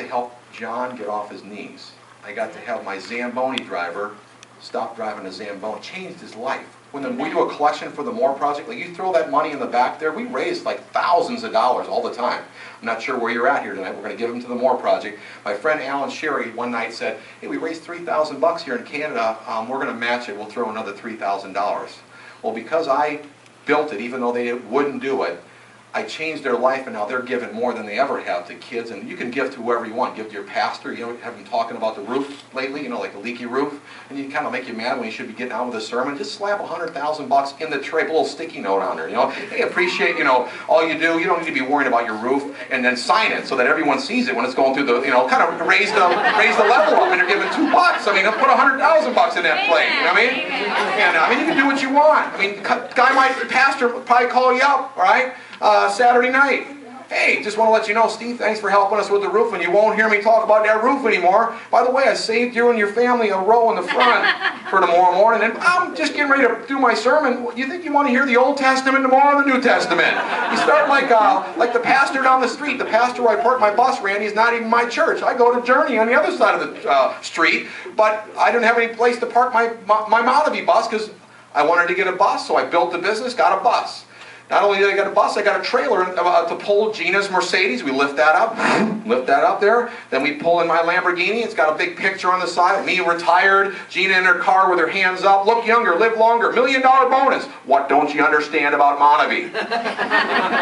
to help John get off his knees. I got to have my Zamboni driver stop driving a Zamboni. Changed his life. When we do a collection for the Moore Project, like you throw that money in the back there, we raise like thousands of dollars all the time. I'm not sure where you're at here tonight. We're going to give them to the Moore Project. My friend Alan Sherry one night said, hey, we raised $3,000 here in Canada. We're going to match it. We'll throw another $3,000. Well, because I built it, even though they wouldn't do it, I changed their life, and now they're giving more than they ever have to kids. And you can give to whoever you want. Give to your pastor. You know, have him talking about the roof lately, you know, like a leaky roof. And you kind of make you mad when you should be getting on with a sermon. Just slap $100,000 in the tray, a little sticky note on there. You know, hey, appreciate, you know, all you do. You don't need to be worrying about your roof, and then sign it so that everyone sees it when it's going through the, you know, kind of raise the level up. And you're giving $2. I mean, put $100,000 in that plate. You know what I mean? And I mean, you can do what you want. I mean, pastor probably call you up, all right? Saturday night. Hey, just want to let you know, Steve, thanks for helping us with the roof, and you won't hear me talk about that roof anymore. By the way, I saved you and your family a row in the front for tomorrow morning, and I'm just getting ready to do my sermon. You think you want to hear the Old Testament tomorrow or the New Testament? You start like the pastor down the street. The pastor where I park my bus, Randy, is not even my church. I go to Journey on the other side of the street, but I didn't have any place to park my Monavie bus because I wanted to get a bus, so I built the business, got a bus. Not only did I get a bus, I got a trailer to pull Gina's Mercedes. We lift that up there. Then we pull in my Lamborghini. It's got a big picture on the side. Me retired, Gina in her car with her hands up. Look younger, live longer. $1 million bonus. What don't you understand about Monavie?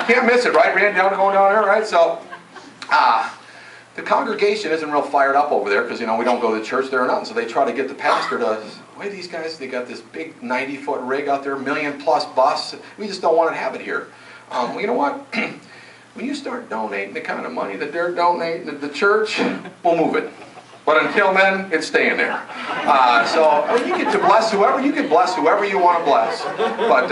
Can't miss it, right? Ran down, going down there, right? So, the congregation isn't real fired up over there because, you know, we don't go to church there or nothing. So they try to get the pastor to, why these guys, they got this big 90-foot rig out there, $1 million+ bus. We just don't want to have it here. Well, you know what? When you start donating the kind of money that they're donating to the church, we'll move it. But until then, it's staying there. So you get to bless whoever, you can bless whoever you want to bless. But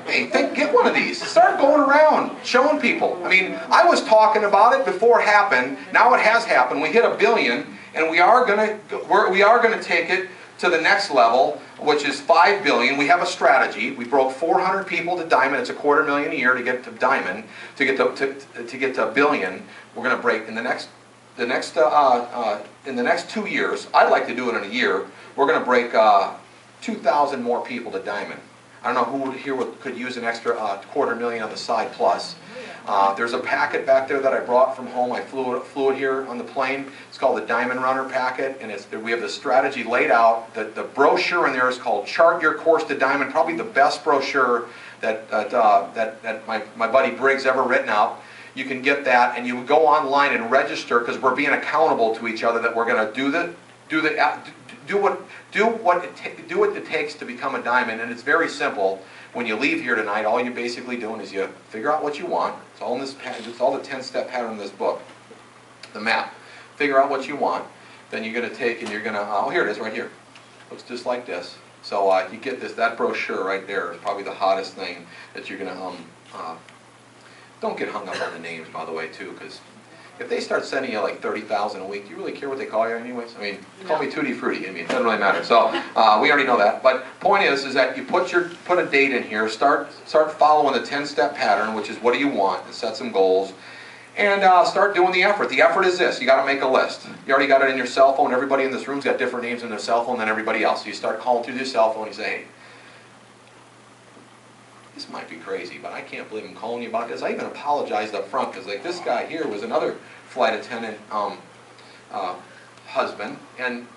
hey, get one of these. Start going around, showing people. I mean, I was talking about it before it happened. Now it has happened. We hit $1 billion, and we are going to take it to the next level, which is $5 billion. We have a strategy. We broke 400 people to diamond. It's $250,000 a year to get to diamond. To get to $1 billion, we're going to break in the next 2 years. I'd like to do it in a year. We're going to break 2,000 more people to diamond. I don't know who here could use an extra $250,000 on the side plus. There's a packet back there that I brought from home. I flew it here on the plane. It's called the Diamond Runner packet, and we have the strategy laid out. The brochure in there is called Chart Your Course to Diamond, probably the best brochure that my buddy Briggs ever written out. You can get that, and you go online and register because we're being accountable to each other that we're going to do what it takes to become a diamond, and it's very simple. When you leave here tonight, all you're basically doing is you figure out what you want. It's all in this. It's all the 10-step pattern in this book, the map. Figure out what you want. Then you're going to take and you're going to. Oh, here it is, right here. Looks just like this. So you get this. That brochure right there is probably the hottest thing that you're going to. Don't get hung up on the names, by the way, too, because if they start sending you like 30,000 a week, do you really care what they call you anyways? I mean, call me Tutti Frutti. I mean, it doesn't really matter. So we already know that. But point is that you put a date in here, start following the 10-step pattern, which is what do you want, and set some goals, and start doing the effort. The effort is this: you got to make a list. You already got it in your cell phone. Everybody in this room's got different names in their cell phone than everybody else. So you start calling through your cell phone. You say, hey, this might be crazy, but I can't believe I'm calling you about this. I even apologized up front because like this guy here was another flight attendant husband, and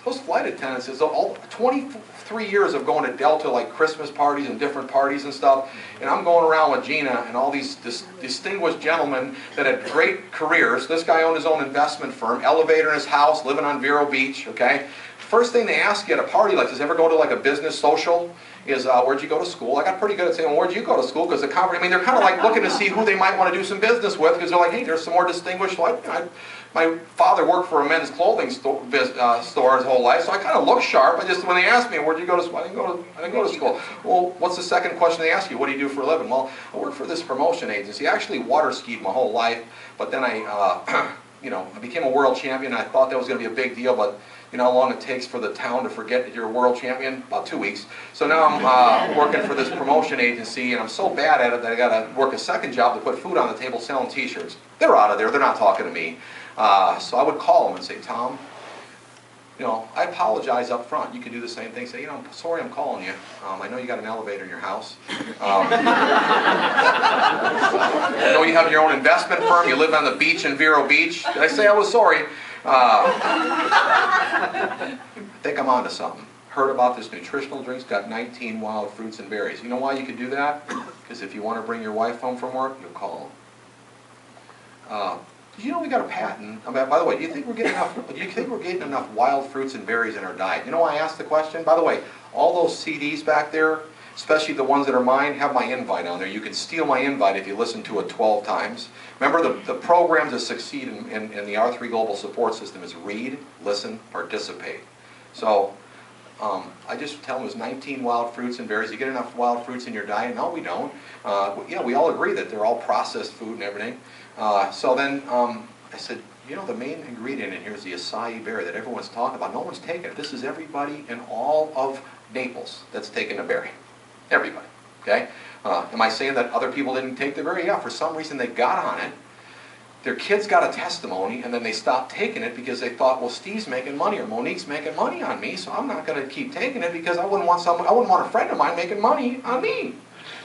those flight attendants is all 23 years of going to Delta like Christmas parties and different parties and stuff, and I'm going around with Gina and all these distinguished gentlemen that had great careers. This guy owned his own investment firm, elevator in his house, living on Vero Beach, okay? First thing they ask you at a party like this, ever go to like a business social, is where'd you go to school? I got pretty good at saying, well, where'd you go to school? Because they're kind of like looking to see who they might want to do some business with, because they're like, hey, there's some more distinguished. My father worked for a men's clothing store his whole life, so I kind of look sharp. When they asked me, where'd you go to school? I didn't go to school. Well, what's the second question they ask you? What do you do for a living? Well, I work for this promotion agency. I actually water skied my whole life, but then I became a world champion. I thought that was going to be a big deal, but you know how long it takes for the town to forget that you're a world champion? About 2 weeks. So now I'm working for this promotion agency, and I'm so bad at it that I got to work a second job to put food on the table selling T-shirts. They're out of there. They're not talking to me. So I would call him and say, Tom, I apologize up front. You can do the same thing. Say, I'm sorry I'm calling you. I know you got an elevator in your house. I know you have your own investment firm. You live on the beach in Vero Beach. Did I say I was sorry? I think I'm onto something. Heard about this nutritional drink's got 19 wild fruits and berries. You know why you could do that? Because if you want to bring your wife home from work, you'll call them. Did you know we got a patent? By the way, do you think we're getting enough wild fruits and berries in our diet? You know why I asked the question? By the way, all those CDs back there, especially the ones that are mine, have my invite on there. You can steal my invite if you listen to it 12 times. Remember, the program to succeed in the R3 Global Support System is read, listen, participate. So I just tell them it's 19 wild fruits and berries. You get enough wild fruits in your diet? No, we don't. We all agree that they're all processed food and everything. So then I said, the main ingredient in here is the acai berry that everyone's talking about. No one's taking it. This is everybody in all of Naples that's taking a berry. Everybody. Okay? Am I saying that other people didn't take the berry? Yeah, for some reason they got on it. Their kids got a testimony, and then they stopped taking it because they thought, well, Steve's making money or Monique's making money on me, so I'm not going to keep taking it because I wouldn't want a friend of mine making money on me.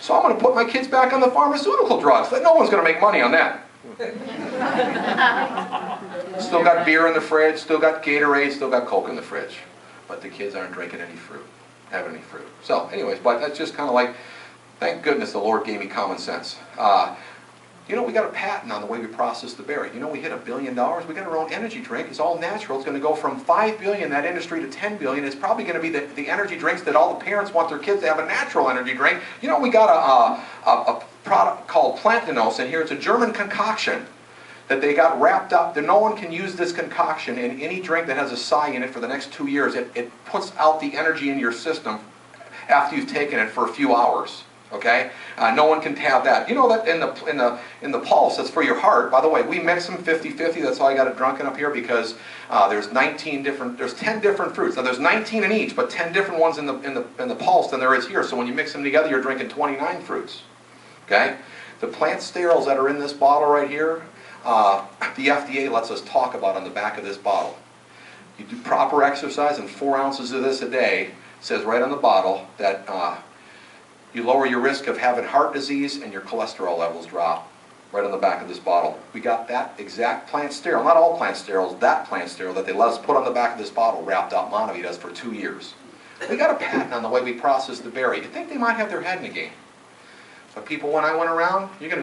So I'm going to put my kids back on the pharmaceutical drugs. No one's going to make money on that. Still got beer in the fridge, still got Gatorade, still got Coke in the fridge. But the kids aren't drinking any fruit, having any fruit. So anyways, but that's just kind of like, thank goodness the Lord gave me common sense. We got a patent on the way we process the berry. We hit $1 billion. We got our own energy drink. It's all natural. It's going to go from $5 billion in that industry to $10 billion. It's probably going to be the energy drinks that all the parents want their kids to have, a natural energy drink. We got a product called Plantanos in here. It's a German concoction that they got wrapped up. That no one can use this concoction in any drink that has acai in it for the next 2 years. It puts out the energy in your system after you've taken it for a few hours. Okay, no one can have that. That in the pulse, that's for your heart. By the way, we mix them 50-50. That's why I got it drunken up here, because there's 10 different fruits. Now there's 19 in each, but 10 different ones in the pulse than there is here. So when you mix them together, you're drinking 29 fruits. Okay, the plant sterols that are in this bottle right here, the FDA lets us talk about on the back of this bottle. You do proper exercise and 4 ounces of this a day. It says right on the bottle that you lower your risk of having heart disease and your cholesterol levels drop. Right on the back of this bottle. We got that exact plant sterol, not all plant sterols, that plant sterol that they let us put on the back of this bottle wrapped up Monovitas for 2 years. We got a patent on the way we process the berry. You'd think they might have their head in the game. But people, when I went around, you're going to